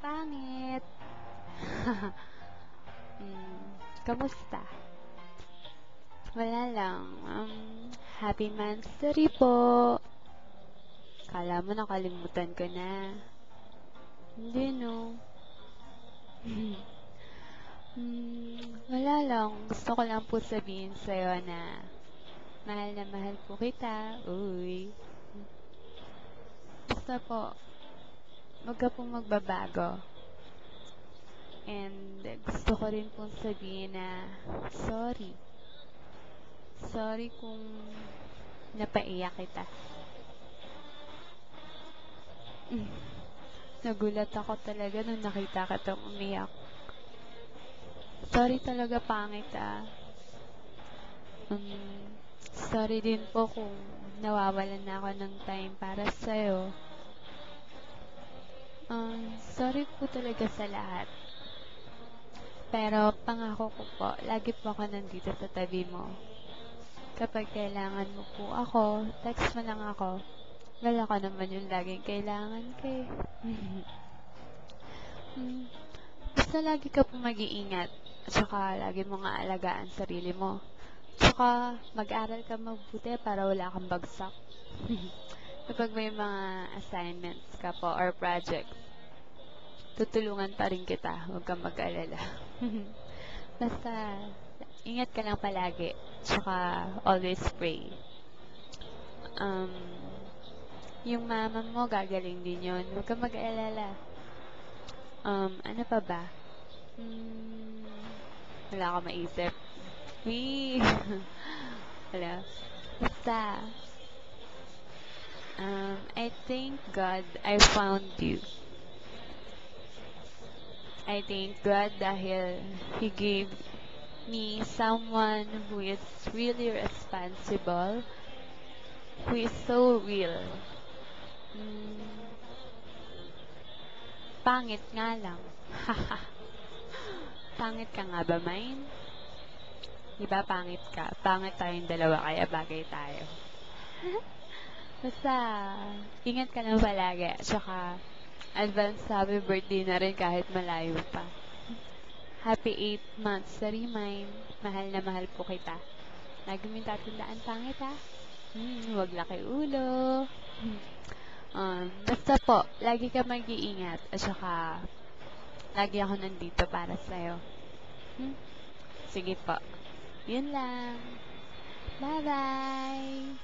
Pangit! Kamusta? Wala lang. Happy Monthsary po. Kala mo nakalimutan ko na. Hindi, no? Wala lang. Gusto ko lang po sabihin sa'yo na mahal po kita. Uy. Basta po, wag ka pong magbabago. And gusto ko rin pong sabihin na sorry. Sorry kung napaiyak kita. Nagulat ako talaga nung nakita kitang umiyak. Sorry talaga, pangit ah. Sorry din po kung nawawalan na ako ng time para sa'yo. Sorry po talaga sa lahat. Pero pangako ko po, lagi po ako nandito sa tabi mo. Kapag kailangan mo po ako, text mo lang ako. Wala ka naman yung laging kailangan kay. Basta lagi ka po mag-iingat. At saka lagi mo nga alagaan sarili mo. Tsaka mag-aral ka mabuti para wala kang bagsak. Kapag may mga assignments ka po or projects, tutulungan pa rin kita. Huwag kang mag-alala. Basta, ingat ka lang palagi. Tsaka, always pray. Yung mama mo, gagaling din yun. Huwag kang mag-alala. Ano pa ba? Wala akong maisip. Wee! Wala. Basta, I thank God I found you. I thank God dahil He gave me someone who is really responsible, who is so real. Pangit nga lang. Pangit ka nga ba, mine? Diba pangit ka? Pangit tayong dalawa, kaya bagay tayo. Basta, ingat ka lang palagi. Tsaka, advance happy birthday na rin kahit malayo pa. Happy 8th monthsary, mine. Mahal na mahal po kita. Lagi mo yung tatandaan, pangit ha? Huwag laki ulo. Basta po, lagi ka mag-iingat. At saka, lagi ako nandito para sa'yo. Sige po. Yun lang. Bye-bye!